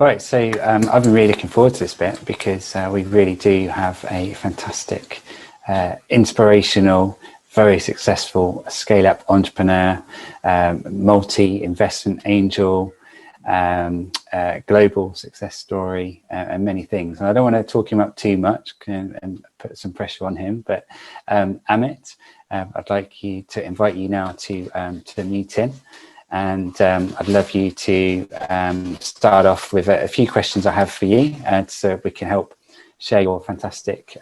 Right, so I've been really looking forward to this bit because we really do have a fantastic, inspirational, very successful scale-up entrepreneur, multi-investment angel, global success story, and many things. And I don't want to talk him up too much and put some pressure on him, but Amit, I'd like you to invite you now to the meeting. And I'd love you to start off with a few questions I have for you, so we can help share your fantastic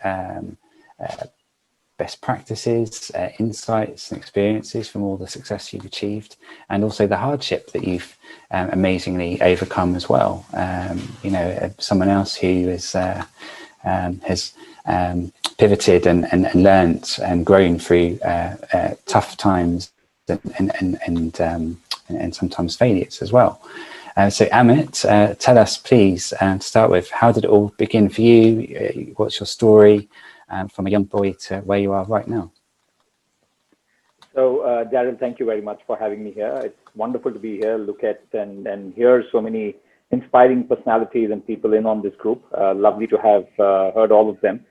best practices, insights and experiences from all the success you've achieved, and also the hardship that you've amazingly overcome as well. You know, someone else who has pivoted and learnt and grown through tough times and sometimes failures as well. So Amit, tell us please, to start with, how did it all begin for you? What's your story from a young boy to where you are right now? So Daryl, thank you very much for having me here. It's wonderful to be here, look at and hear so many inspiring personalities and people in on this group. Lovely to have heard all of them,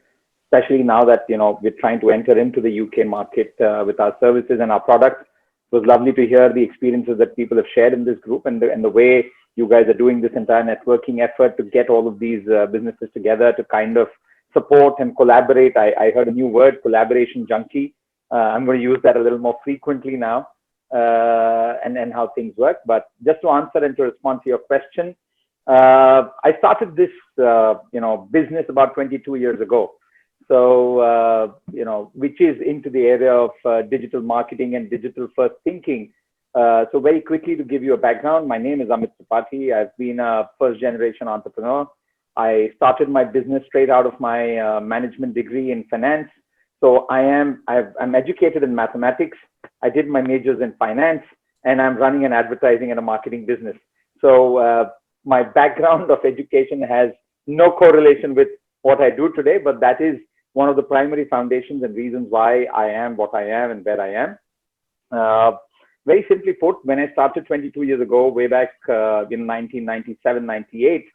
especially now that, you know, we're trying to enter into the UK market with our services and our products. It was lovely to hear the experiences that people have shared in this group, and the way you guys are doing this entire networking effort to get all of these businesses together to kind of support and collaborate. I heard a new word, collaboration junkie. I'm going to use that a little more frequently now, and how things work. But just to answer and to respond to your question, I started this business about 22 years ago. So, which is into the area of digital marketing and digital first thinking. So very quickly, to give you a background, my name is Amit Tripathi. I've been a first generation entrepreneur. I started my business straight out of my management degree in finance. So I'm educated in mathematics. I did my majors in finance, and I'm running an advertising and a marketing business. So my background of education has no correlation with what I do today, but that is one of the primary foundations and reasons why I am what I am and where I am. Very simply put, when I started 22 years ago, way back in 1997, 98,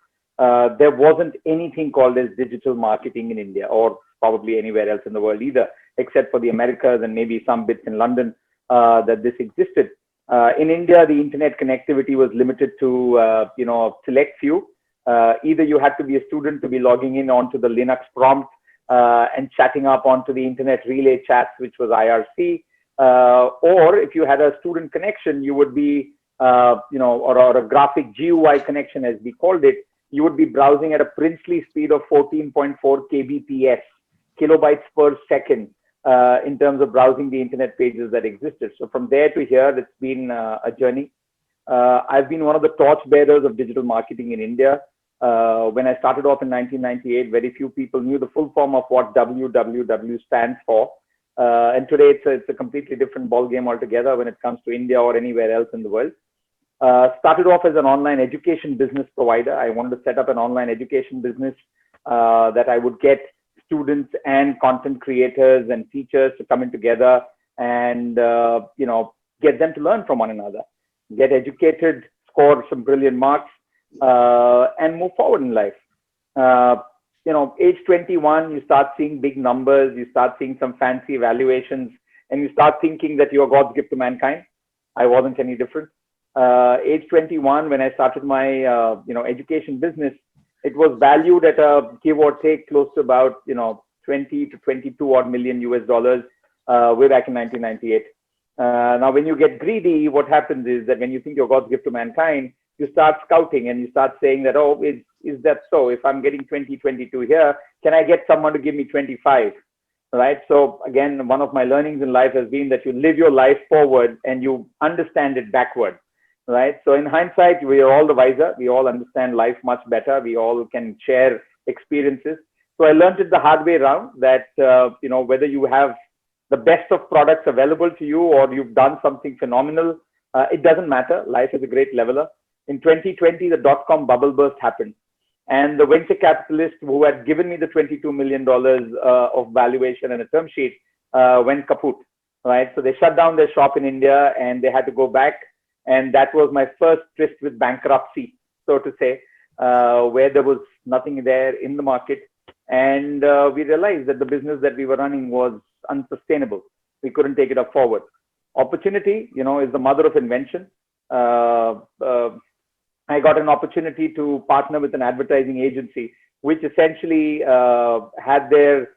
there wasn't anything called as digital marketing in India, or probably anywhere else in the world either, except for the Americas and maybe some bits in London that this existed. In India, the internet connectivity was limited to a select few. Either you had to be a student to be logging in onto the Linux prompt and chatting up onto the internet relay chats, which was IRC, or if you had a student connection, you would be, or a graphic GUI connection, as we called it, you would be browsing at a princely speed of 14.4 kbps, kilobytes per second, in terms of browsing the internet pages that existed. So from there to here, it's been a journey. I've been one of the torchbearers of digital marketing in India. When I started off in 1998, very few people knew the full form of what WWW stands for. And today it's a completely different ballgame altogether when it comes to India or anywhere else in the world. Started off as an online education business provider. I wanted to set up an online education business that I would get students and content creators and teachers to come in together and get them to learn from one another, get educated, score some brilliant marks, and move forward in life. Age 21, you start seeing big numbers, you start seeing some fancy evaluations, and you start thinking that you're God's gift to mankind. I wasn't any different. Age 21, when I started my education business, it was valued at a give or take close to about 20 to 22 odd million US dollars way back in 1998. Now, when you get greedy, what happens is that when you think you're God's gift to mankind, you start scouting and you start saying that, oh, is that so? If I'm getting 20, 22 here, can I get someone to give me 25? Right? So again, one of my learnings in life has been that you live your life forward and you understand it backward. Right? So in hindsight, we are all the wiser. We all understand life much better. We all can share experiences. So I learned it the hard way around that, whether you have the best of products available to you or you've done something phenomenal, it doesn't matter. Life is a great leveler. In 2020, the dot-com bubble burst happened. And the venture capitalist who had given me the $22 million of valuation and a term sheet went kaput. Right? So they shut down their shop in India and they had to go back. And that was my first tryst with bankruptcy, so to say. where there was nothing there in the market. And we realized that the business that we were running was unsustainable. We couldn't take it up forward. Opportunity, is the mother of invention. I got an opportunity to partner with an advertising agency, which essentially had their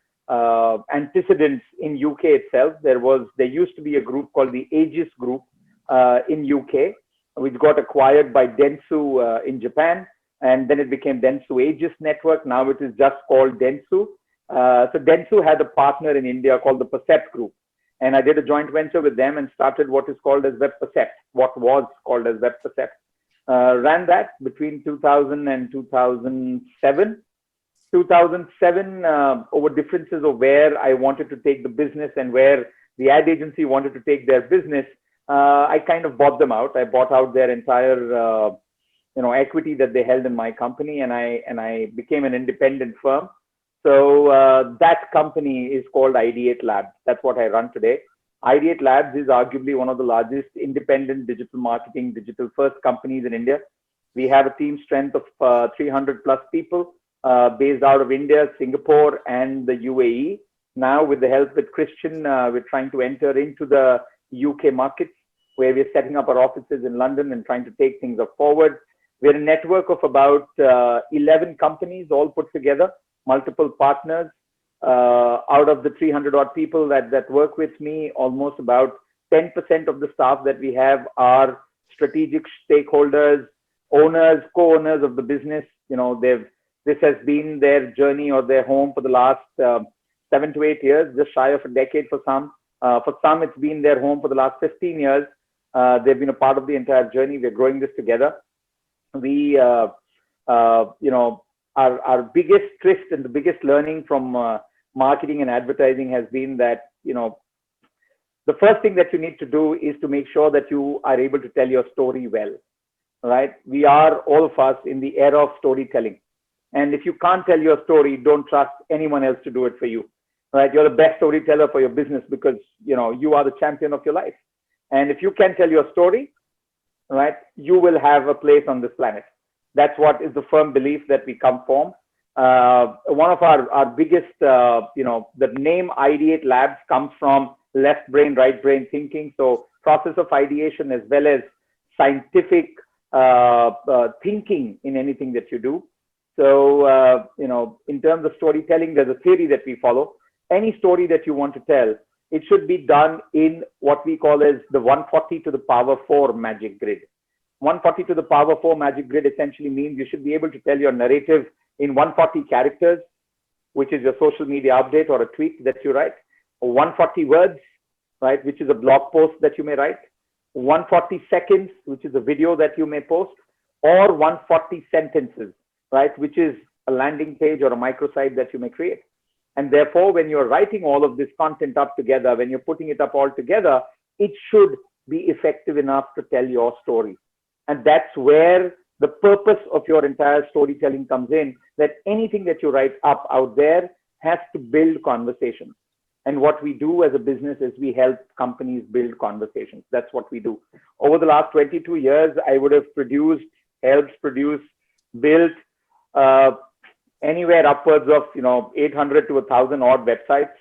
antecedents in UK itself. There used to be a group called the Aegis Group in UK, which got acquired by Dentsu in Japan, and then it became Dentsu Aegis Network. Now it is just called Dentsu. So Dentsu had a partner in India called the Percept Group, and I did a joint venture with them and started what is called as Web Percept, what was called as Web Percept. Ran that between 2000 and 2007. 2007, over differences of where I wanted to take the business and where the ad agency wanted to take their business, I kind of bought them out. I bought out their entire, equity that they held in my company, and I became an independent firm. So that company is called Ideate Labs. That's what I run today. Ideate Labs is arguably one of the largest independent digital marketing, digital first companies in India. We have a team strength of 300 plus people based out of India, Singapore, and the UAE. Now, with the help with Christian, we're trying to enter into the UK markets, where we're setting up our offices in London and trying to take things up forward. We're a network of about 11 companies all put together, multiple partners. Out of the 300 odd people that work with me, almost about 10% of the staff that we have are strategic stakeholders, owners, co-owners of the business. This has been their journey or their home for the last 7 to 8 years, just shy of a decade for some. For some, it's been their home for the last 15 years. They've been a part of the entire journey. We're growing this together. We, our biggest twist and the biggest learning from marketing and advertising has been that, the first thing that you need to do is to make sure that you are able to tell your story well, right? We are, all of us, in the era of storytelling. And if you can't tell your story, don't trust anyone else to do it for you, right? You're the best storyteller for your business because, you are the champion of your life. And if you can tell your story, right, you will have a place on this planet. That's what is the firm belief that we come from. One of our biggest, the name Ideate Labs comes from left brain, right brain thinking. So process of ideation as well as scientific thinking in anything that you do. So, in terms of storytelling, there's a theory that we follow. Any story that you want to tell, it should be done in what we call as the 140 to the power 4 magic grid. 140 to the power 4 magic grid essentially means you should be able to tell your narrative in 140 characters, which is your social media update or a tweet that you write, 140 words, right, which is a blog post that you may write, 140 seconds, which is a video that you may post, or 140 sentences, right, which is a landing page or a microsite that you may create. And therefore, when you're writing all of this content up together, when you're putting it up all together, it should be effective enough to tell your story. And that's where the purpose of your entire storytelling comes in, that anything that you write up out there has to build conversations. And what we do as a business is we help companies build conversations. That's what we do. Over the last 22 years, I would have helped produce, built anywhere upwards of 800 to 1,000 odd websites.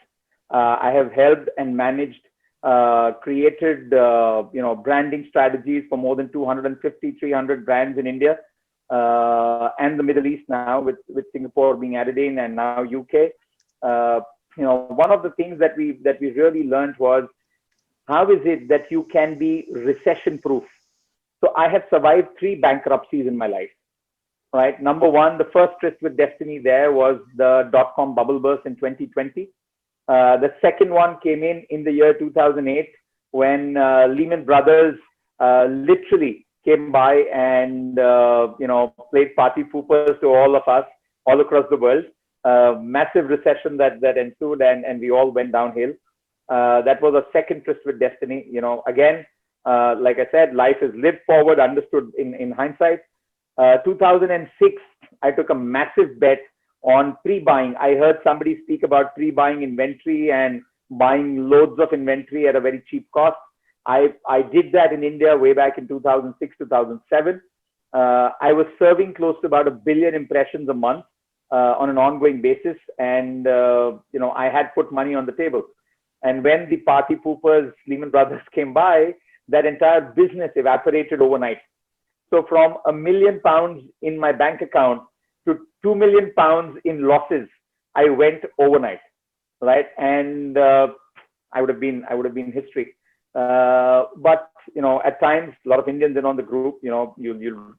I have helped and managed, created branding strategies for more than 250, 300 brands in India and the Middle East now, with Singapore being added in, and now UK. One of the things that we really learned was, how is it that you can be recession proof? So I have survived 3 bankruptcies in my life. Right. Number one, the first tryst with destiny there was the .com bubble burst in 2020. The second one came in the year 2008 when Lehman Brothers literally came by and played party poopers to all of us all across the world. Massive recession that ensued, and we all went downhill. That was a second tryst with destiny. Again, like I said, life is lived forward, understood in hindsight. 2006, I took a massive bet on pre-buying. I heard somebody speak about pre-buying inventory and buying loads of inventory at a very cheap cost. I did that in India way back in 2006, 2007. I was serving close to about 1 billion impressions a month on an ongoing basis. And, I had put money on the table. And when the party poopers, Lehman Brothers came by, that entire business evaporated overnight. So from £1 million in my bank account to £2 million in losses, I went overnight, right? And I would have been history. But at times, a lot of Indians in on the group, you'll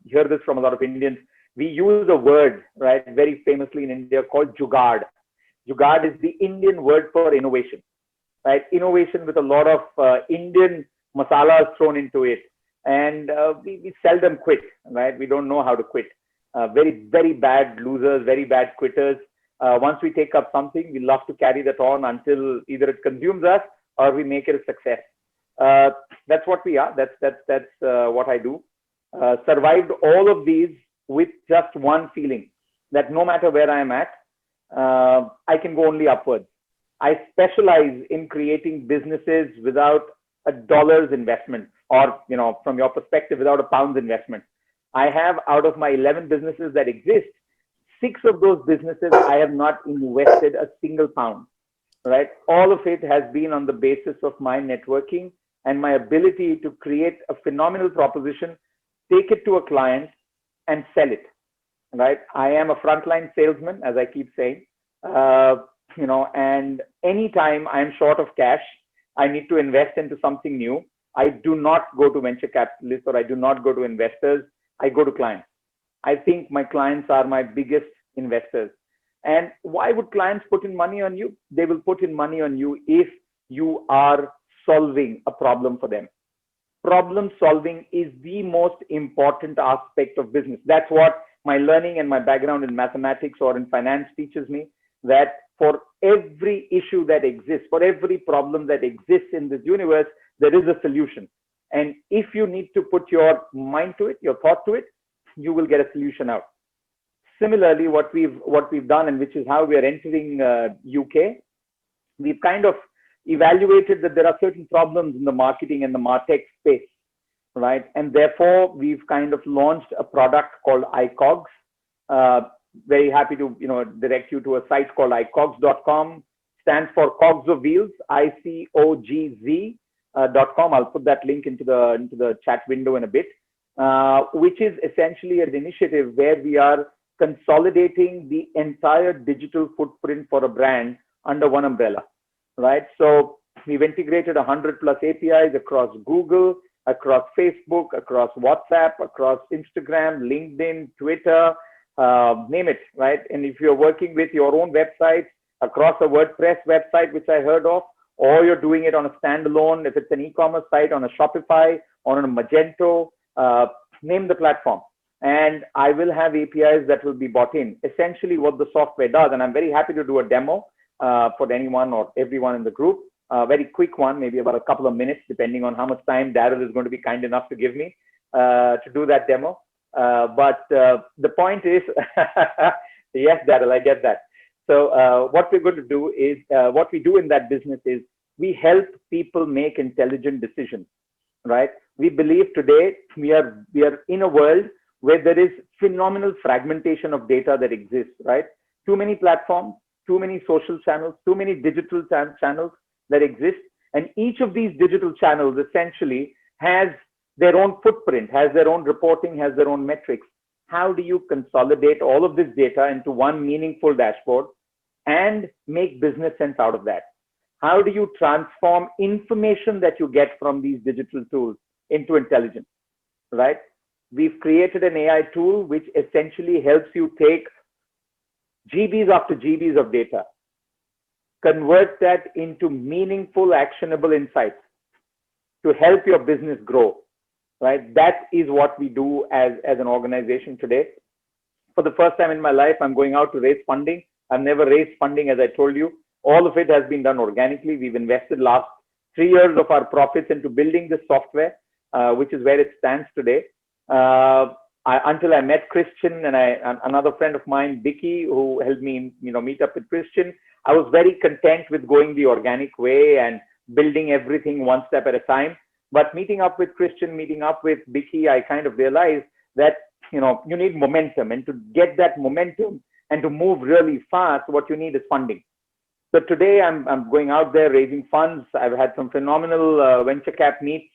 hear this from a lot of Indians. We use a word, right, very famously in India called jugaad. Jugaad is the Indian word for innovation, right? Innovation with a lot of Indian masalas thrown into it. And we seldom quit, right? We don't know how to quit. Very, very bad losers, very bad quitters. Once we take up something, we love to carry that on until either it consumes us or we make it a success. That's what we are. That's what I do. Survived all of these with just one feeling, that no matter where I am at, I can go only upwards. I specialize in creating businesses without a dollar's investment, or from your perspective, without a pound's investment. I have, out of my 11 businesses that exist, 6 of those businesses I have not invested a single pound, right? All of it has been on the basis of my networking and my ability to create a phenomenal proposition, take it to a client and sell it, right? I am a frontline salesman, as I keep saying, and anytime I'm short of cash, I need to invest into something new. I do not go to venture capitalists, or I do not go to investors. I go to clients. I think my clients are my biggest investors. And why would clients put in money on you? They will put in money on you if you are solving a problem for them. Problem solving is the most important aspect of business. That's what my learning and my background in mathematics or in finance teaches me, that for every issue that exists, for every problem that exists in this universe, there is a solution. And if you need to put your mind to it, your thought to it, you will get a solution out. Similarly, what we've done, and which is how we are entering UK, we've kind of evaluated that there are certain problems in the marketing and the MarTech space, right? And therefore, we've kind of launched a product called iCogs. Very happy to direct you to a site called icogs.com. Stands for Cogs of Wheels, ICOGZ.com. I'll put that link into the chat window in a bit, which is essentially an initiative where we are consolidating the entire digital footprint for a brand under one umbrella, right? So we've integrated 100+ APIs across Google, across Facebook, across WhatsApp, across Instagram, LinkedIn, Twitter, name it, right? And if you're working with your own website, across a WordPress website, which I heard of, or you're doing it on a standalone, if it's an e-commerce site, on a Shopify, or on a Magento, name the platform. And I will have APIs that will be bought in. Essentially what the software does, and I'm very happy to do a demo for anyone or everyone in the group, a very quick one, maybe about a couple of minutes, depending on how much time Daryl is going to be kind enough to give me to do that demo. But the point is, yes, Daryl, I get that. So what we're going to do is, what we do in that business is we help people make intelligent decisions, right? We believe today we are in a world where there is phenomenal fragmentation of data that exists, right? Too many platforms, too many social channels, too many digital channels that exist. And each of these digital channels essentially has their own footprint, has their own reporting, has their own metrics. How do you consolidate all of this data into one meaningful dashboard and make business sense out of that? How do you transform information that you get from these digital tools into intelligence, right? We've created an AI tool which essentially helps you take GBs after GBs of data, convert that into meaningful, actionable insights to help your business grow, right? That is what we do as an organization today. For the first time in my life, I'm going out to raise funding. I've never raised funding, as I told you. All of it has been done organically. We've invested last 3 years of our profits into building this software, which is where it stands today. Until I met Christian and another friend of mine, Vicky, who helped me, meet up with Christian, I was very content with going the organic way and building everything one step at a time. But meeting up with Christian, meeting up with Vicky, I kind of realized that you need momentum, and to get that momentum and to move really fast, what you need is funding. So today I'm going out there raising funds. I've had some phenomenal venture cap meets.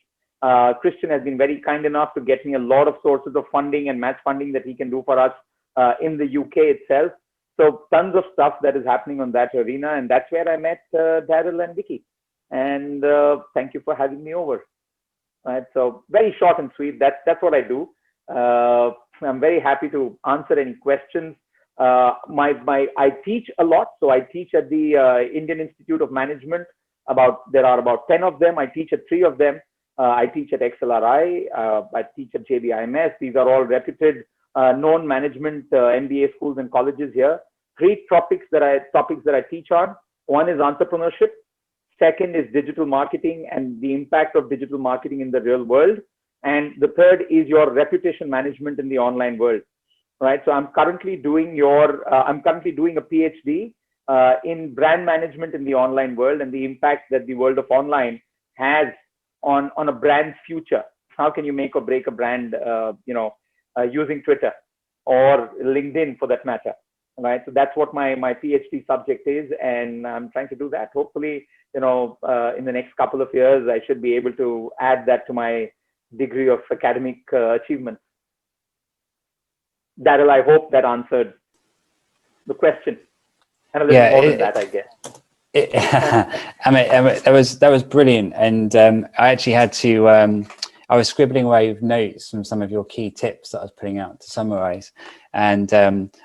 Christian has been very kind enough to get me a lot of sources of funding and match funding that he can do for us in the UK itself. So tons of stuff that is happening on that arena, and that's where I met Daryl and Vicky. And thank you for having me over. Right, so very short and sweet. That's what I do. I'm very happy to answer any questions. I teach a lot, so I teach at the Indian Institute of Management. There are about 10 of them. I teach at 3 of them. I teach at XLRI. I teach at JBIMS. These are all reputed, known management MBA schools and colleges here. 3 topics that I teach on. One is entrepreneurship. Second is digital marketing and the impact of digital marketing in the real world. And the third is your reputation management in the online world. Right. So I'm currently doing a PhD in brand management in the online world and the impact that the world of online has on a brand's future. How can you make or break a brand, using Twitter or LinkedIn for that matter? Right. So that's what my PhD subject is, and I'm trying to do that. Hopefully, in the next couple of years, I should be able to add that to my degree of academic achievement. Daryl, I hope that answered the question, and a little more than that, I guess. Amit, that was brilliant, and I actually had to. I was scribbling away with notes from some of your key tips that I was putting out to summarize, and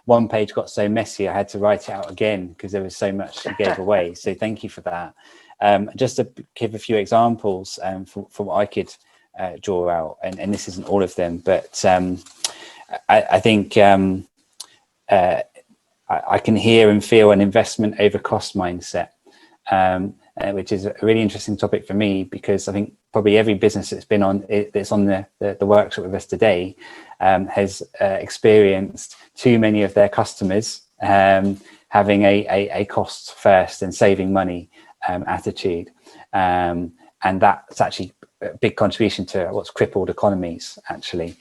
one page got so messy I had to write it out again because there was so much you gave away. So thank you for that. Just to give a few examples for what I could draw out, and this isn't all of them, but I think I can hear and feel an investment over cost mindset, which is a really interesting topic for me, because I think probably every business that's been on the workshop with us today has experienced too many of their customers having a cost first and saving money attitude, and that's actually a big contribution to what's crippled economies actually.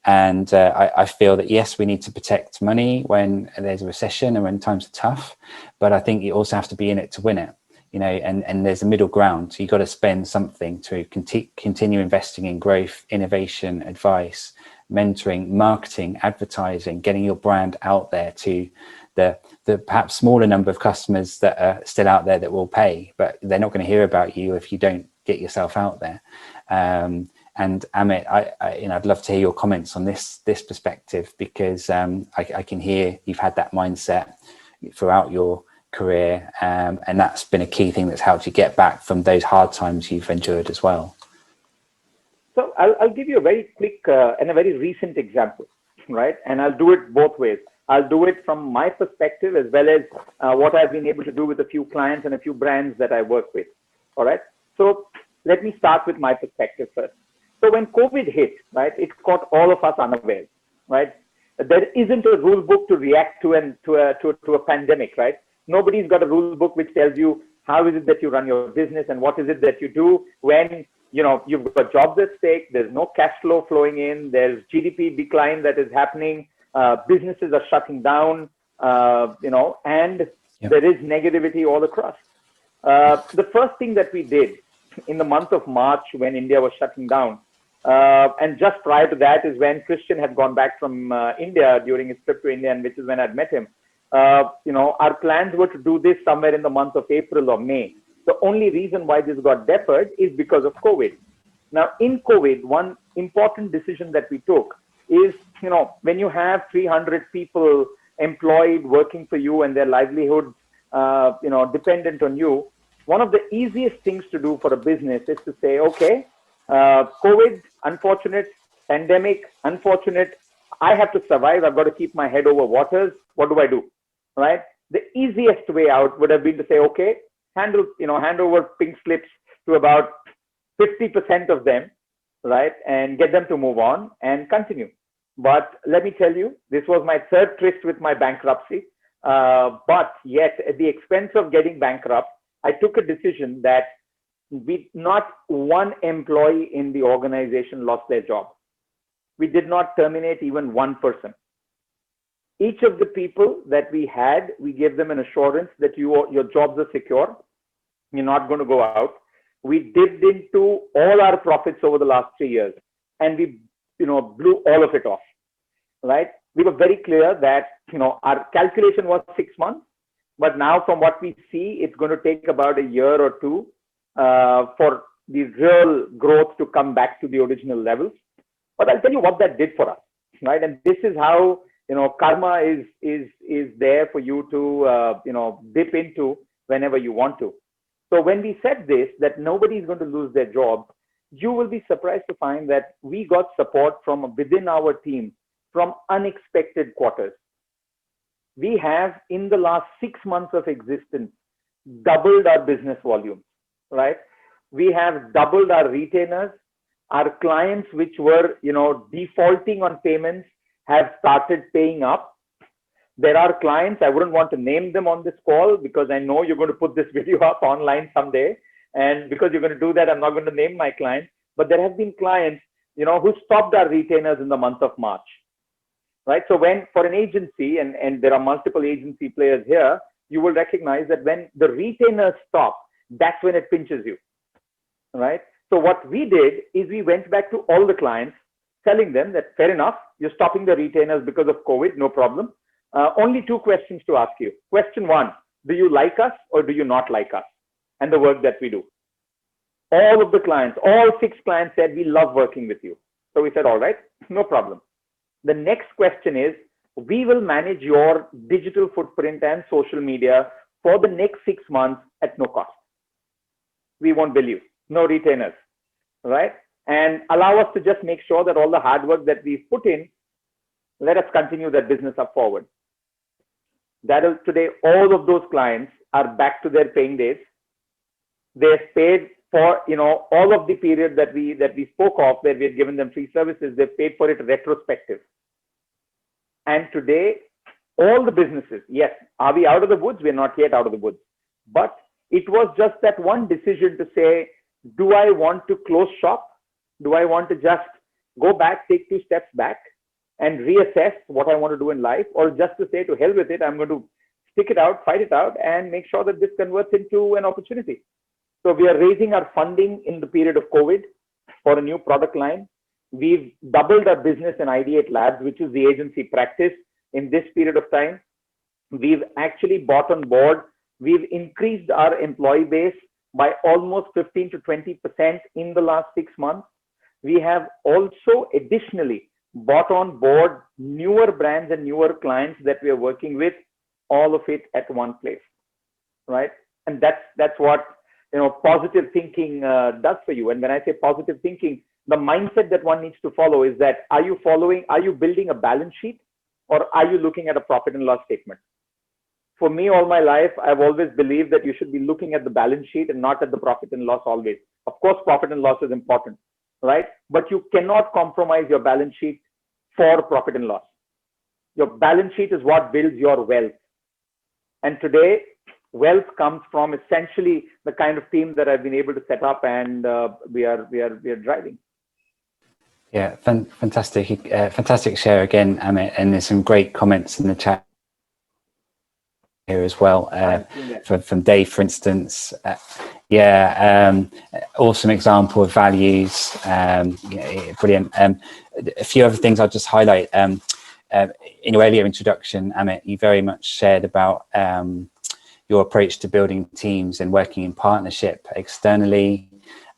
And I feel that, yes, we need to protect money when there's a recession and when times are tough, but I think you also have to be in it to win it, and there's a middle ground. So you've got to spend something to continue investing in growth, innovation, advice, mentoring, marketing, advertising, getting your brand out there to the perhaps smaller number of customers that are still out there that will pay, but they're not going to hear about you if you don't get yourself out there. And Amit, I'd love to hear your comments on this perspective, because I can hear you've had that mindset throughout your career, and that's been a key thing that's helped you get back from those hard times you've endured as well. So I'll give you a very quick and a very recent example, right? And I'll do it both ways. I'll do it from my perspective as well as what I've been able to do with a few clients and a few brands that I work with. All right. So let me start with my perspective first. So when COVID hit, right, it caught all of us unawares, right? There isn't a rule book to react to a pandemic, right? Nobody's got a rule book which tells you how is it that you run your business and what is it that you do when you've got jobs at stake. There's no cash flow flowing in. There's GDP decline that is happening. Businesses are shutting down, and there is negativity all across. The first thing that we did in the month of March when India was shutting down, and just prior to that is when Christian had gone back from India during his trip to India, and which is when I'd met him. Our plans were to do this somewhere in the month of April or May. The only reason why this got deferred is because of COVID. Now, in COVID, one important decision that we took is, when you have 300 people employed working for you and their livelihoods, dependent on you, one of the easiest things to do for a business is to say, okay, COVID, unfortunate, pandemic, unfortunate, I have to survive. I've got to keep my head over waters. What do I do? Right? The easiest way out would have been to say, okay, hand over pink slips to about 50% of them, right? And get them to move on and continue. But let me tell you, this was my third tryst with my bankruptcy. But yet at the expense of getting bankrupt, I took a decision that not one employee in the organization lost their job. we did not terminate even one person. Each of the people that we had, we gave them an assurance that your jobs are secure. You're not going to go out. We dipped into all our profits over the last 3 years, and we, blew all of it off, right? We were very clear that, our calculation was 6 months, but now from what we see, it's going to take about a year or two for the real growth to come back to the original levels. But I'll tell you what that did for us, right? And this is how, karma is there for you to, dip into whenever you want to. So when we said this, that nobody is going to lose their job, you will be surprised to find that we got support from within our team from unexpected quarters. We have, in the last 6 months of existence, doubled our business volume, right? We have doubled our retainers. Our clients, which were, defaulting on payments, have started paying up. There are clients, I wouldn't want to name them on this call because I know you're going to put this video up online someday. And because you're going to do that, I'm not going to name my clients. But there have been clients, who stopped our retainers in the month of March, right? So when, for an agency, and there are multiple agency players here, you will recognize that when the retainers stop, that's when it pinches you, right? So what we did is we went back to all the clients, telling them that fair enough, you're stopping the retainers because of COVID, no problem. Only 2 questions to ask you. Question 1, do you like us or do you not like us and the work that we do? All of the clients, all 6 clients said, we love working with you. So we said, all right, no problem. The next question is, we will manage your digital footprint and social media for the next 6 months at no cost. We won't bill you, no retainers, right? And allow us to just make sure that all the hard work that we've put in, let us continue that business up forward. Daryl, today, all of those clients are back to their paying days. They've paid for, all of the period that we spoke of, where we had given them free services. They've paid for it retrospective. And today, all the businesses, yes, are we out of the woods? We're not yet out of the woods. But it was just that one decision to say, do I want to close shop? Do I want to just go back, take 2 steps back and reassess what I want to do in life? Or just to say, to hell with it, I'm going to stick it out, fight it out, and make sure that this converts into an opportunity. So we are raising our funding in the period of COVID for a new product line. We've doubled our business in Ideate Labs, which is the agency practice, in this period of time. We've actually bought on board. We've increased our employee base by almost 15 to 20% in the last 6 months. We have also additionally bought on board newer brands and newer clients that we are working with, all of it at one place, right? And that's what, positive thinking does for you. And when I say positive thinking, the mindset that one needs to follow is that, are you building a balance sheet, or are you looking at a profit and loss statement? For me, all my life, I've always believed that you should be looking at the balance sheet and not at the profit and loss always. Of course, profit and loss is important, right? But you cannot compromise your balance sheet for profit and loss. Your balance sheet is what builds your wealth. And today, wealth comes from essentially the kind of team that I've been able to set up, and we are driving. Yeah, fantastic share again, Amit. And there's some great comments in the chat here as well, from Dave, for instance. Awesome example of values. Brilliant. A few other things I'll just highlight. In your earlier introduction, Amit, you very much shared about your approach to building teams and working in partnership externally,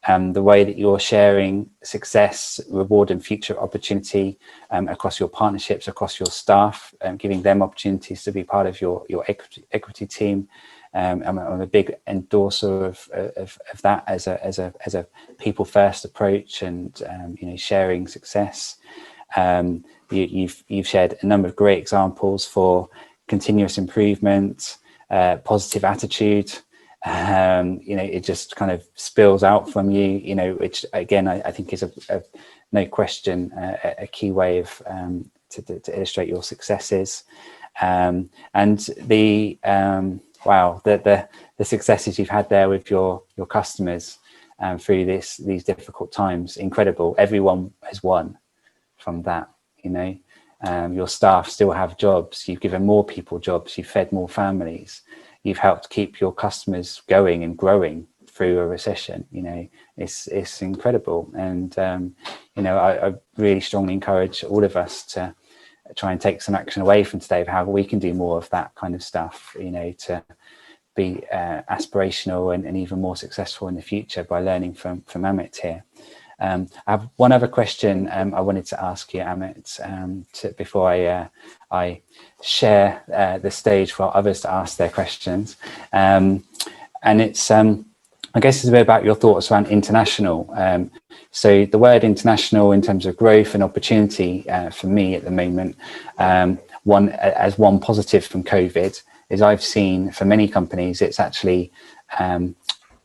the way that you're sharing success, reward and future opportunity across your partnerships, across your staff, giving them opportunities to be part of your equity team. I'm a big endorser of that as a people first approach, and sharing success. You've shared a number of great examples for continuous improvement, positive attitude. It just kind of spills out from you, which again I think is a no question a key way of to illustrate your successes, and the successes you've had there with your customers through these difficult times. Incredible. Everyone has won, from that, you know. Your staff still have jobs. You've given more people jobs. You've fed more families. You've helped keep your customers going and growing through a recession. You know, it's incredible. And you know, I really strongly encourage all of us to try and take some action away from today of how we can do more of that kind of stuff, you know, to be aspirational and even more successful in the future by learning from Amit here. I have one other question I wanted to ask you, Amit, before I share the stage for others to ask their questions. And it's, I guess it's a bit about your thoughts around international. So the word international in terms of growth and opportunity for me at the moment, one positive from COVID is I've seen for many companies, it's actually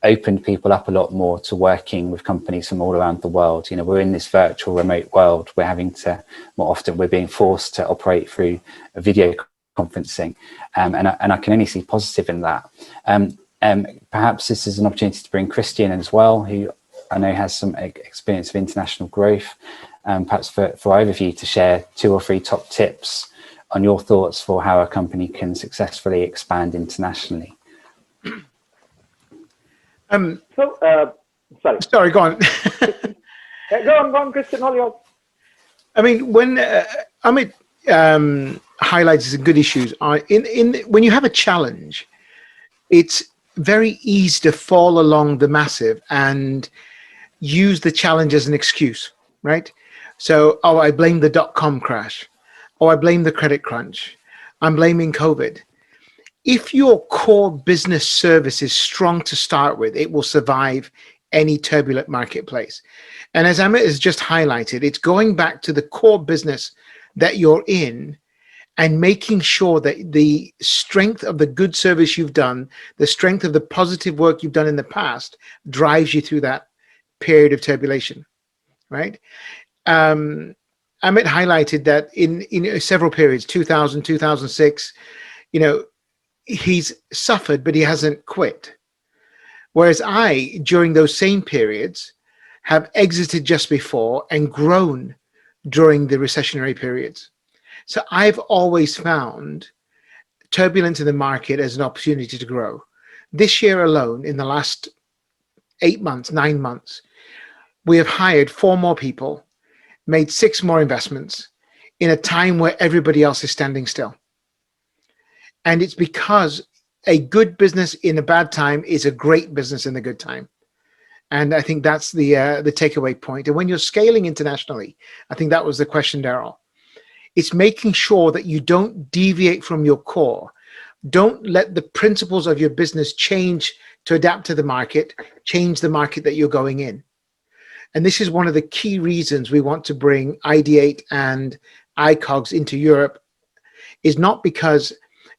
opened people up a lot more to working with companies from all around the world. You know, we're in this virtual remote world. We're having to, more often we're being forced to operate through a video conferencing. And I can only see positive in that. Perhaps this is an opportunity to bring Christian as well, who I know has some experience of international growth. Perhaps for either of you to share 2 or 3 top tips on your thoughts for how a company can successfully expand internationally. Sorry, go on. Go on, Christian, all yours. I mean, when Amit highlights some good issues, when you have a challenge, it's very easy to fall along the massive and use the challenge as an excuse, right? So, oh, I blame the .com crash. Oh, I blame the credit crunch. I'm blaming COVID. If your core business service is strong to start with, it will survive any turbulent marketplace. And as Amit has just highlighted, it's going back to the core business that you're in and making sure that the strength of the good service you've done, the strength of the positive work you've done in the past drives you through that period of turbulation, right? Amit highlighted that in several periods, 2000, 2006, you know, he's suffered, but he hasn't quit. Whereas I, during those same periods, have exited just before and grown during the recessionary periods. So I've always found turbulence in the market as an opportunity to grow. This year alone, in the last 8 months, 9 months, we have hired 4 more people, made 6 more investments in a time where everybody else is standing still. And it's because a good business in a bad time is a great business in a good time. And I think that's the takeaway point. And when you're scaling internationally, I think that was the question, Daryl. It's making sure that you don't deviate from your core. Don't let the principles of your business change to adapt to the market, change the market that you're going in. And this is one of the key reasons we want to bring Ideate and iCogs into Europe, is not because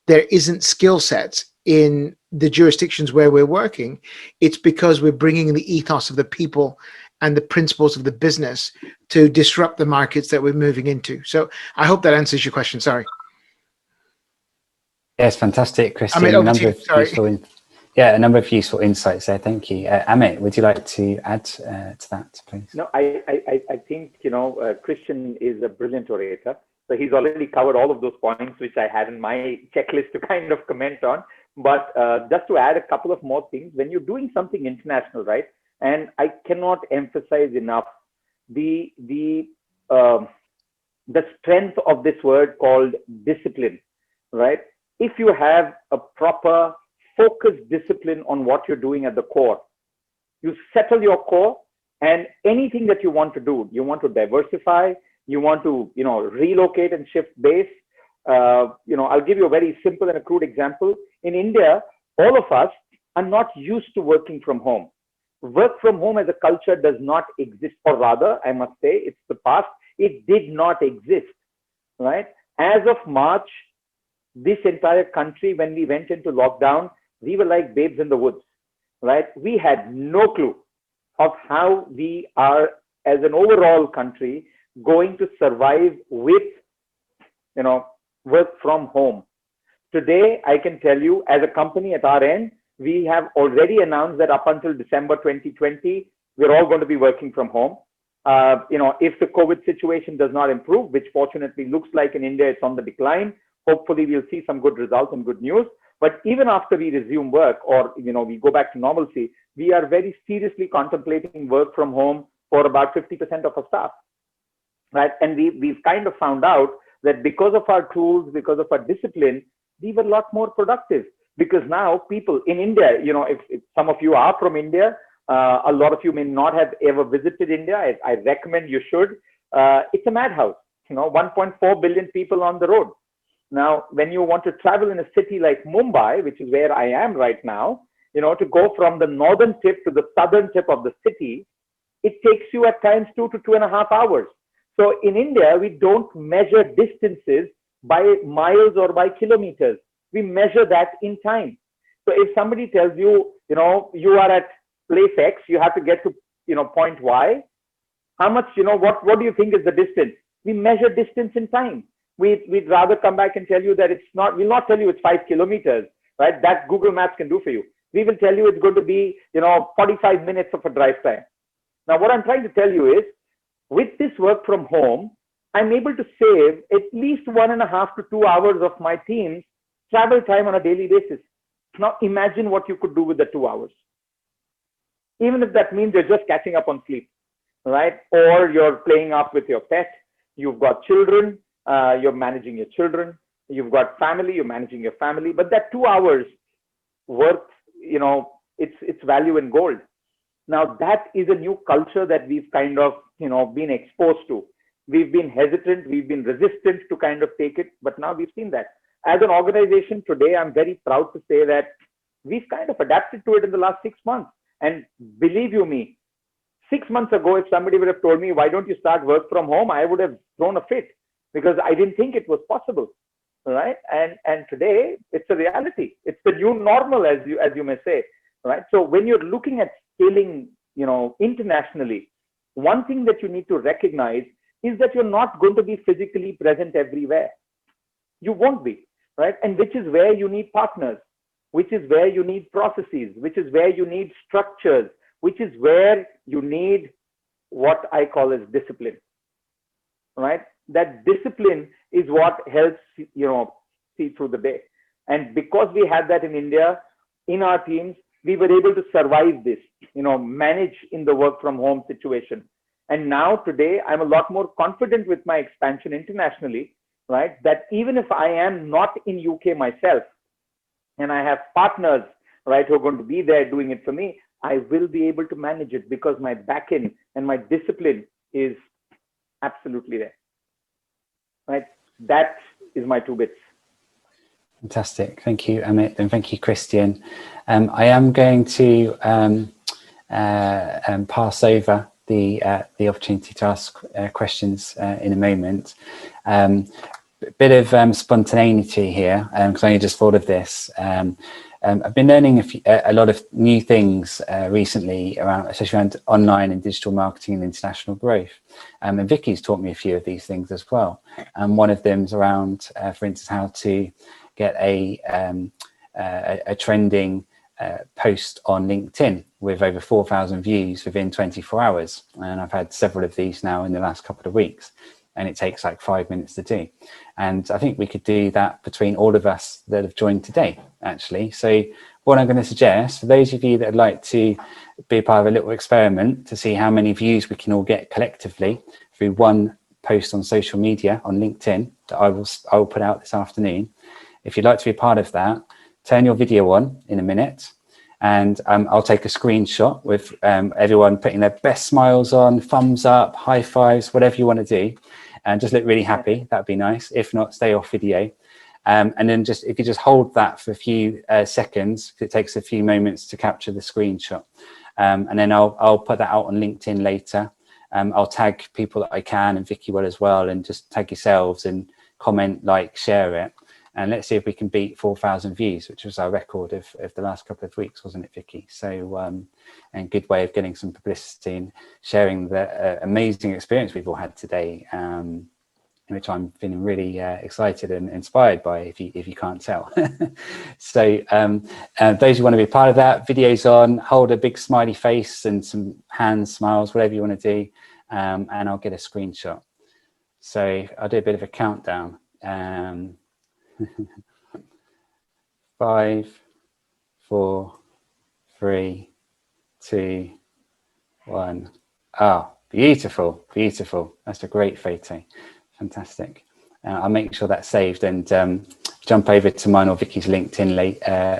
there isn't skill sets in the jurisdictions where we're working. It's because we're bringing the ethos of the people and the principles of the business to disrupt the markets that we're moving into. So I hope that answers your question. Sorry. Yes, fantastic, Christian. Amit, over to you. Sorry. A number of useful insights there. Thank you. Amit, would you like to add to that, please? No, I think, you know, Christian is a brilliant orator. So he's already covered all of those points, which I had in my checklist to kind of comment on. But just to add a couple of more things, when you're doing something international, right? And I cannot emphasize enough the strength of this word called discipline, right? If you have a proper focused discipline on what you're doing at the core, you settle your core, and anything that you want to do, you want to diversify, you want to, you know, relocate and shift base. You know, I'll give you a very simple and a crude example. In India, all of us are not used to working from home. Work from home as a culture does not exist, or rather, I must say, it's the past. It did not exist, right? As of March, this entire country, when we went into lockdown, we were like babes in the woods, right? We had no clue of how we are, as an overall country, going to survive with, you know, work from home. Today, I can tell you, as a company at our end, we have already announced that up until December 2020, we're all going to be working from home. If the COVID situation does not improve, which fortunately looks like in India, it's on the decline, hopefully we'll see some good results and good news. But even after we resume work or, we go back to normalcy, we are very seriously contemplating work from home for about 50% of our staff, right? And we've kind of found out that because of our tools, because of our discipline, we were a lot more productive. Because now people in India, if some of you are from India, a lot of you may not have ever visited India. I recommend you should. It's a madhouse, 1.4 billion people on the road. Now, when you want to travel in a city like Mumbai, which is where I am right now, to go from the northern tip to the southern tip of the city, it takes you at times 2 to 2.5 hours. So in India, we don't measure distances by miles or by kilometers. We measure that in time. So if somebody tells you, you are at place X, you have to get to, point Y. How much, what do you think is the distance? We measure distance in time. We'd rather come back and tell you that we'll not tell you it's 5 kilometers, right? That Google Maps can do for you. We will tell you it's going to be, 45 minutes of a drive time. Now, what I'm trying to tell you is, with this work from home, I'm able to save at least 1.5 to 2 hours of my team's travel time on a daily basis. Now, imagine what you could do with the 2 hours. Even if that means you're just catching up on sleep, right? Or you're playing up with your pet, you've got children, you're managing your children, you've got family, you're managing your family, but that 2 hours worth, it's value in gold. Now that is a new culture that we've kind of, been exposed to. We've been hesitant, we've been resistant to kind of take it, but now we've seen that. As an organization today, I'm very proud to say that we've kind of adapted to it in the last 6 months. And believe you me, 6 months ago, if somebody would have told me, why don't you start work from home? I would have thrown a fit because I didn't think it was possible, right? And today it's a reality. It's the new normal, as you may say, right? So when you're looking at scaling, internationally, one thing that you need to recognize is that you're not going to be physically present everywhere. You won't be, right? And which is where you need partners, which is where you need processes, which is where you need structures, which is where you need what I call as discipline, right? That discipline is what helps, see through the day. And because we had that in India, in our teams, we were able to survive this, manage in the work from home situation. And now today, I'm a lot more confident with my expansion internationally, right? That even if I am not in UK myself, and I have partners, right, who are going to be there doing it for me, I will be able to manage it because my back end and my discipline is absolutely there, right? That is my 2 bits. Fantastic. Thank you, Amit, and thank you, Christian. I am going to pass over the opportunity to ask questions in a moment. Bit of spontaneity here, because I only just thought of this. I've been learning a lot of new things recently, especially around online and digital marketing and international growth. And Vicky's taught me a few of these things as well. And one of them is around, for instance, how to get a trending post on LinkedIn with over 4,000 views within 24 hours. And I've had several of these now in the last couple of weeks, and it takes like 5 minutes to do. And I think we could do that between all of us that have joined today, actually. So what I'm going to suggest, for those of you that would like to be part of a little experiment to see how many views we can all get collectively through one post on social media on LinkedIn that I will put out this afternoon. If you'd like to be part of that, turn your video on in a minute, and I'll take a screenshot with everyone putting their best smiles on, thumbs up, high fives, whatever you want to do, and just look really happy. That'd be nice. If not, stay off video. And then if you just hold that for a few seconds, because it takes a few moments to capture the screenshot. And then I'll put that out on LinkedIn later. I'll tag people that I can, and Vicky will as well, and just tag yourselves and comment, like, share it. And let's see if we can beat 4,000 views, which was our record of the last couple of weeks, wasn't it, Vicky? So, and good way of getting some publicity and sharing the amazing experience we've all had today, which I'm feeling really excited and inspired by, if you can't tell. So those who want to be part of that, videos on, hold a big smiley face and some hands, smiles, whatever you want to do. and I'll get a screenshot. So I'll do a bit of a countdown. 5, 4, 3, 2, 1. Oh, beautiful, beautiful. That's a great photo. Fantastic. I'll make sure that's saved and jump over to mine or Vicky's LinkedIn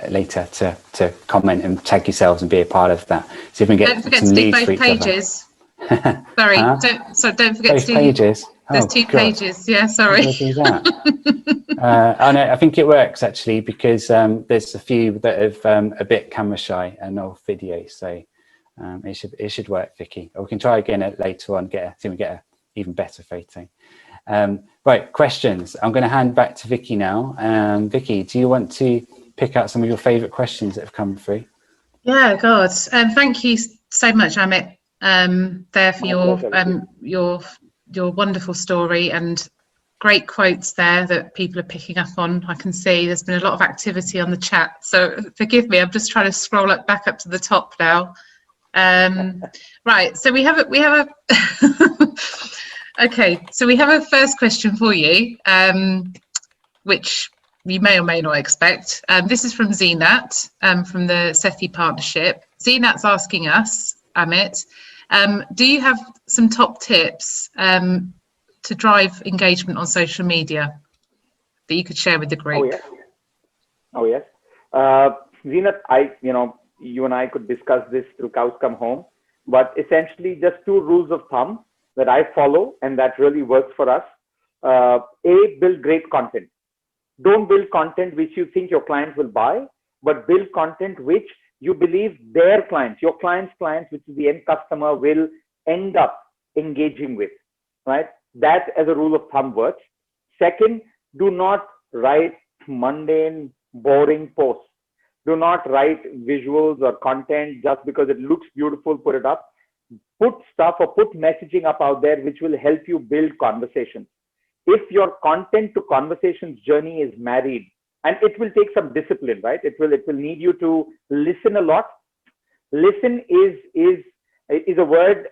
later to comment and tag yourselves and be a part of that. See if we can get Don't forget some to do leads for both each pages. other. Sorry, Huh? don't forget Both to do pages. there's Oh, 2 God. pages. Yeah, How sorry. do I do that? Oh no, I think it works actually because there's a few that have a bit camera shy and no video, so it should work, Vicky. Or we can try again later on. See if we get an even better photo. Right, questions. I'm going to hand back to Vicky now. Vicky, do you want to pick out some of your favourite questions that have come through? Yeah, God. Thank you so much, Amit, there for your wonderful story and great quotes there that people are picking up on. I can see there's been a lot of activity on the chat, so forgive me. I'm just trying to scroll back up to the top now. Right, so we have a okay. So we have a first question for you, which you may or may not expect. This is from Zenat, from the Sethi Partnership. Zenat's asking us, Amit, do you have some top tips to drive engagement on social media that you could share with the group? Oh yes. Zenat, you and I could discuss this till cows come home, but essentially just 2 rules of thumb that I follow and that really works for us. Build great content. Don't build content which you think your clients will buy, but build content which you believe their clients, your clients' clients, which is the end customer, will end up engaging with, right? That as a rule of thumb works. Second, do not write mundane, boring posts. Do not write visuals or content just because it looks beautiful, put it up. Put stuff or put messaging up out there which will help you build conversations. If your content to conversations journey is married, and it will take some discipline, right? It will need you to listen a lot. Listen is a word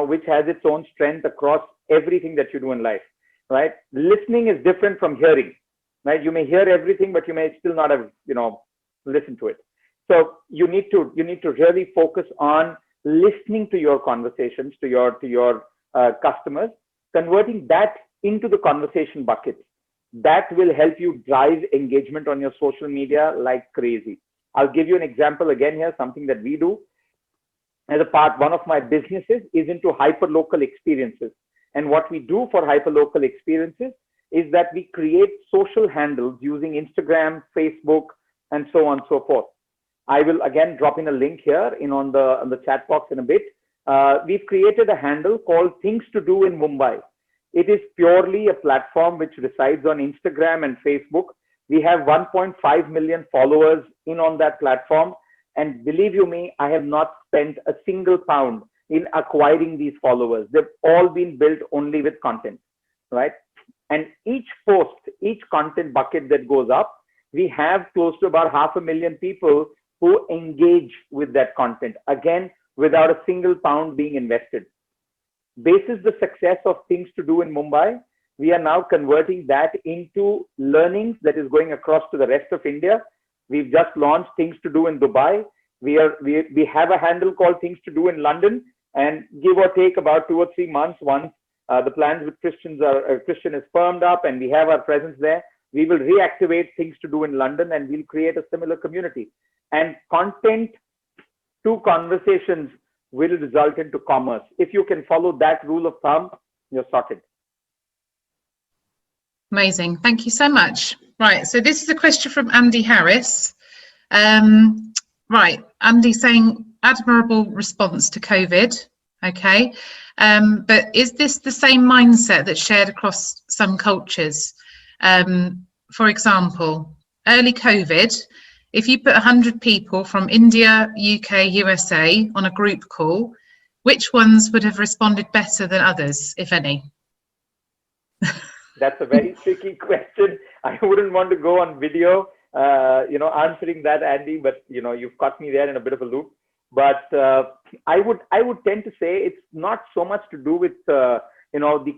which has its own strength across everything that you do in life, right? Listening is different from hearing, right? You may hear everything, but you may still not have listened to it. So you need to really focus on listening to your conversations, to your customers, converting that into the conversation bucket. That will help you drive engagement on your social media like crazy. I'll give you an example again here, something that we do. As a part, one of my businesses is into hyperlocal experiences. And what we do for hyperlocal experiences is that we create social handles using Instagram, Facebook, and so on and so forth. I will again drop in a link here on the chat box in a bit. We've created a handle called Things to Do in Mumbai. It is purely a platform which resides on Instagram and Facebook. We have 1.5 million followers on that platform. And believe you me, I have not spent a single pound in acquiring these followers. They've all been built only with content, right? And each post, each content bucket that goes up, we have close to about 500,000 people who engage with that content, again, without a single pound being invested. Basis the success of Things to Do in Mumbai, we are now converting that into learnings that is going across to the rest of India. We've just launched Things to Do in Dubai. We have a handle called Things to Do in London, and give or take about 2 or 3 months, once the plans with Christian is firmed up and we have our presence there, we will reactivate Things to Do in London and we'll create a similar community. And content to conversations will result into commerce. If you can follow that rule of thumb, you're sorted. Amazing. Thank you so much. Right. So this is a question from Andy Harris. Right. Andy saying admirable response to COVID. Okay. But is this the same mindset that's shared across some cultures? For example, early COVID, if you put 100 people from India, UK, USA on a group call, which ones would have responded better than others, if any? That's a very tricky question. I wouldn't want to go on video, answering that, Andy, but, you've caught me there in a bit of a loop. But I would tend to say it's not so much to do with the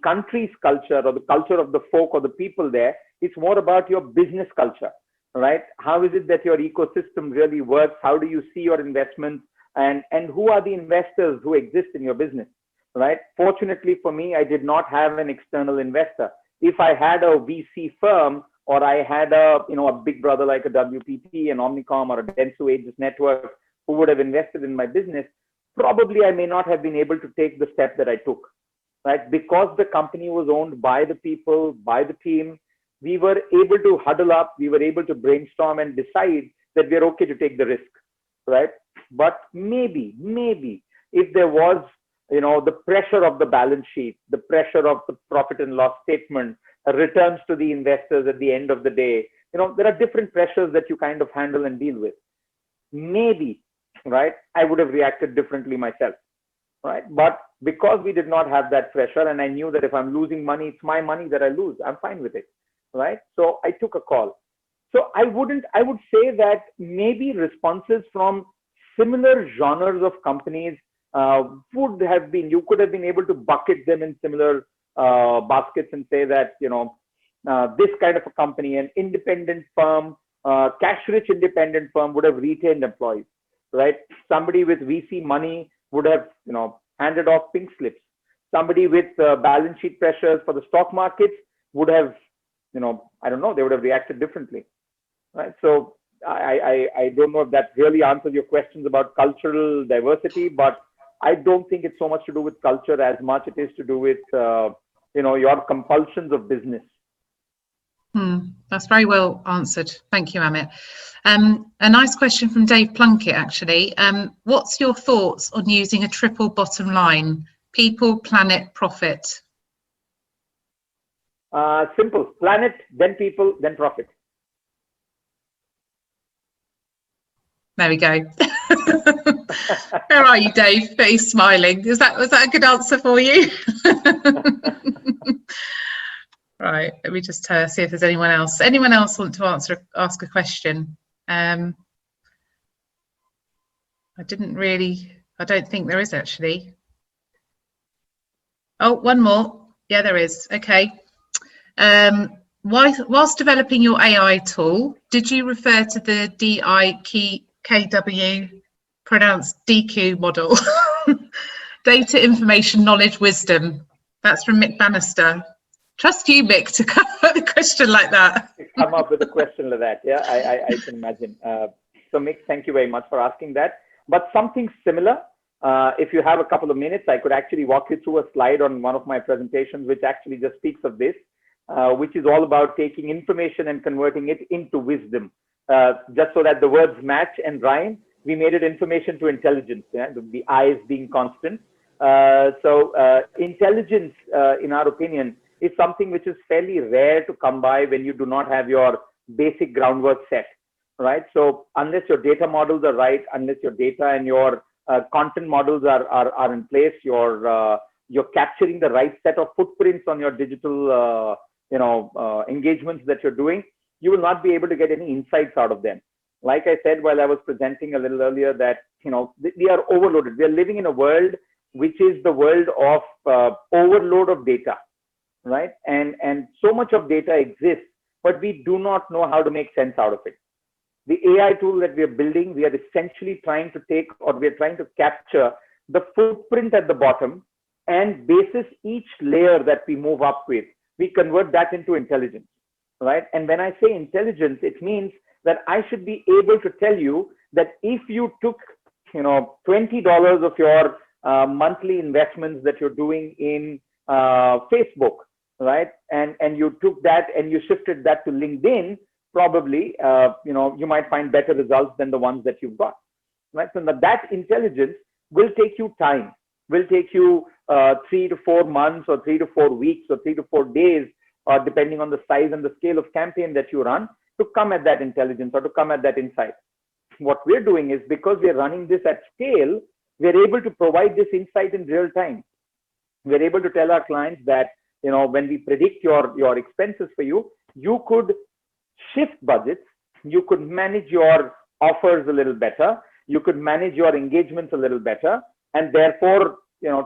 country's culture or the culture of the folk or the people there. It's more about your business culture, right? How is it that your ecosystem really works? How do you see your investments, and who are the investors who exist in your business, right? Fortunately for me, I did not have an external investor. If I had a VC firm, or I had a big brother like a WPP, an Omnicom, or a Dentsu Aegis Network who would have invested in my business, probably I may not have been able to take the step that I took, right? Because the company was owned by the people, by the team, we were able to huddle up, we were able to brainstorm and decide that we're okay to take the risk, right? But maybe if there was, the pressure of the balance sheet, the pressure of the profit and loss statement, returns to the investors at the end of the day, there are different pressures that you kind of handle and deal with. Maybe, right, I would have reacted differently myself, right? But because we did not have that pressure, and I knew that if I'm losing money, it's my money that I lose, I'm fine with it, right? So I took a call. So I would say that maybe responses from similar genres of companies would have been, you could have been able to bucket them in similar baskets and say that, this kind of a company, an independent firm, cash-rich independent firm would have retained employees, right? Somebody with VC money would have, handed off pink slips. Somebody with balance sheet pressures for the stock markets would have, I don't know, they would have reacted differently, right? So I don't know if that really answers your questions about cultural diversity, but I don't think it's so much to do with culture as much it is to do with, your compulsions of business. That's very well answered. Thank you, Amit. A nice question from Dave Plunkett, actually. What's your thoughts on using a triple bottom line? People, planet, profit. Simple. Planet, then people, then profit. There we go. Where are you, Dave? Very smiling. Was that a good answer for you? Right. Let me just see if there's anyone else. Anyone else want to ask a question? I don't think there is actually. Oh, one more. Yeah, there is. Okay. Whilst developing your AI tool, did you refer to the DIKW, pronounced DQ model? Data, information, knowledge, wisdom. That's from Mick Bannister. Trust you, Mick, to come up with a question like that. Come up with a question like that. Yeah, I can imagine. So Mick, thank you very much for asking that. But something similar, if you have a couple of minutes, I could actually walk you through a slide on one of my presentations, which actually just speaks of this, which is all about taking information and converting it into wisdom. Just so that the words match and rhyme, we made it information to intelligence, yeah? The I's being constant. So intelligence, in our opinion, is something which is fairly rare to come by when you do not have your basic groundwork set, right? So unless your data models are right, unless your data and your content models are in place, you're capturing the right set of footprints on your digital engagements that you're doing, you will not be able to get any insights out of them. Like I said while I was presenting a little earlier, that we are overloaded. We are living in a world which is the world of overload of data, right? And so much of data exists, but we do not know how to make sense out of it. The AI tool that we are building, we are essentially trying to take, or we are trying to capture the footprint at the bottom, and basis each layer that we move up with, we convert that into intelligence, right? And when I say intelligence, it means that I should be able to tell you that if you took, $20 of your monthly investments that you're doing in Facebook, right? And you took that and you shifted that to LinkedIn, probably, you might find better results than the ones that you've got, right? So that intelligence will take you time, will take you 3 to 4 months or 3 to 4 weeks or 3 to 4 days, depending on the size and the scale of campaign that you run, to come at that intelligence or to come at that insight. What we're doing is, because we're running this at scale, we're able to provide this insight in real time. We're able to tell our clients that, when we predict your expenses for you, you could shift budgets, you could manage your offers a little better, you could manage your engagements a little better, and therefore,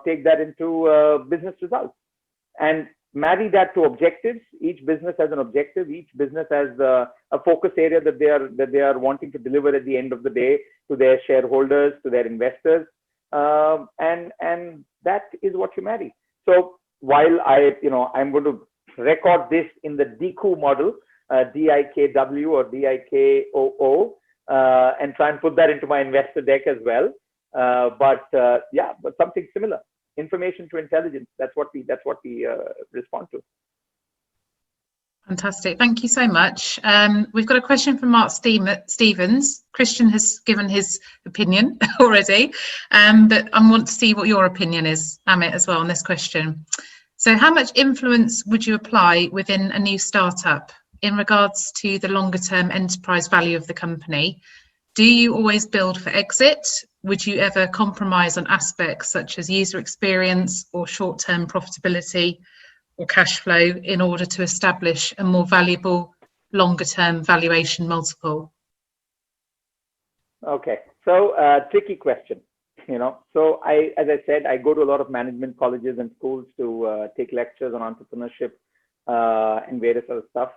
take that into business results, and marry that to objectives. Each business has an objective. Each business has a focus area that they are wanting to deliver at the end of the day to their shareholders, to their investors, and that is what you marry. So while I'm going to record this in the DIKW model, DIKW or DIKOO, and try and put that into my investor deck as well. But something similar. Information to intelligence. That's what we respond to. Fantastic. Thank you so much. We've got a question from Mark Stevens. Christian has given his opinion already, but I want to see what your opinion is, Amit, as well on this question. So how much influence would you apply within a new startup in regards to the longer term enterprise value of the company? Do you always build for exit? Would you ever compromise on aspects such as user experience or short-term profitability or cash flow in order to establish a more valuable longer-term valuation multiple? Okay, so tricky question. So as I said, I go to a lot of management colleges and schools to take lectures on entrepreneurship and various other stuff.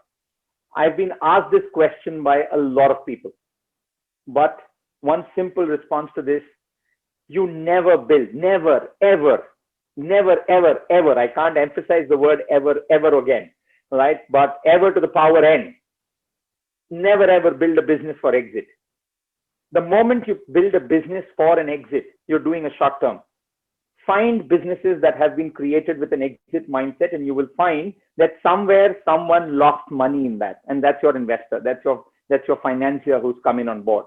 I've been asked this question by a lot of people. But one simple response to this: you never build, never, ever, I can't emphasize the word ever again, right? But ever to the power n. Never ever build a business for exit. The moment you build a business for an exit, you're doing a short term. Find businesses that have been created with an exit mindset, and you will find that somewhere someone lost money in that, and that's your investor, that's your financier who's coming on board.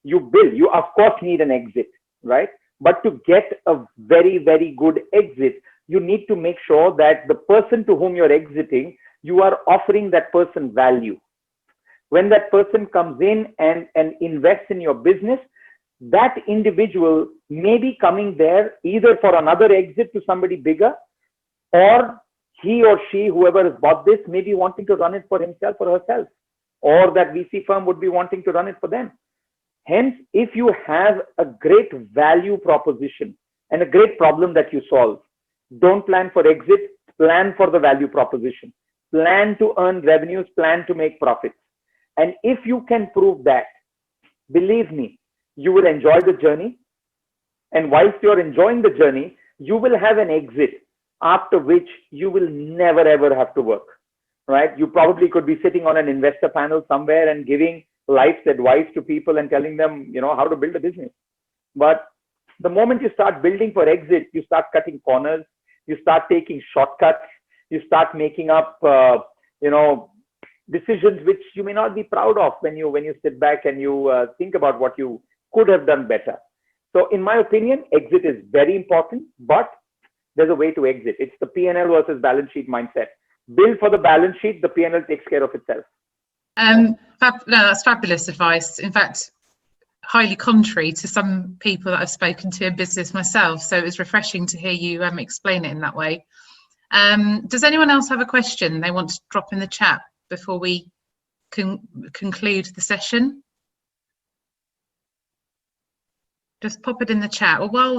You build, you of course need an exit, right? But to get a very, very good exit, you need to make sure that the person to whom you're exiting, you are offering that person value. When that person comes in and invests in your business, that individual may be coming there either for another exit to somebody bigger, or he or she, whoever has bought this, may be wanting to run it for himself or herself, or that VC firm would be wanting to run it for them. Hence, if you have a great value proposition and a great problem that you solve, don't plan for exit, plan for the value proposition. Plan to earn revenues, plan to make profits. And if you can prove that, believe me, you will enjoy the journey. And whilst you're enjoying the journey, you will have an exit after which you will never ever have to work, right? You probably could be sitting on an investor panel somewhere and giving life's advice to people and telling them, how to build a business. But the moment you start building for exit, you start cutting corners, you start taking shortcuts, you start making up, decisions which you may not be proud of when you sit back and you think about what you could have done better. So in my opinion, exit is very important, but there's a way to exit. It's the P&L versus balance sheet mindset. Build for the balance sheet, the P&L takes care of itself. No, that's fabulous advice. In fact, highly contrary to some people that I've spoken to in business myself. So it was refreshing to hear you explain it in that way. Does anyone else have a question they want to drop in the chat before we conclude the session? Just pop it in the chat. Or while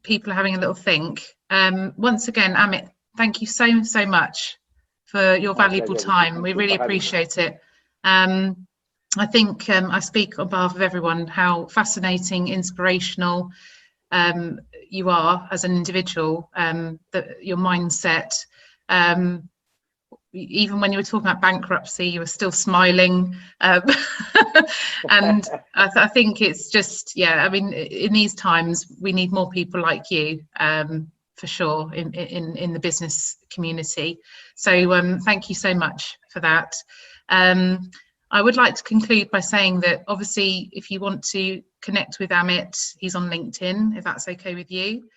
people are having a little think, once again, Amit, thank you so much for your valuable time. We really appreciate it. I think I speak on behalf of everyone how fascinating, inspirational you are as an individual, your mindset. Even when you were talking about bankruptcy, you were still smiling. And I think it's just, in these times, we need more people like you, for sure, in the business community. So thank you so much for that. I would like to conclude by saying that obviously, if you want to connect with Amit, he's on LinkedIn, if that's okay with you.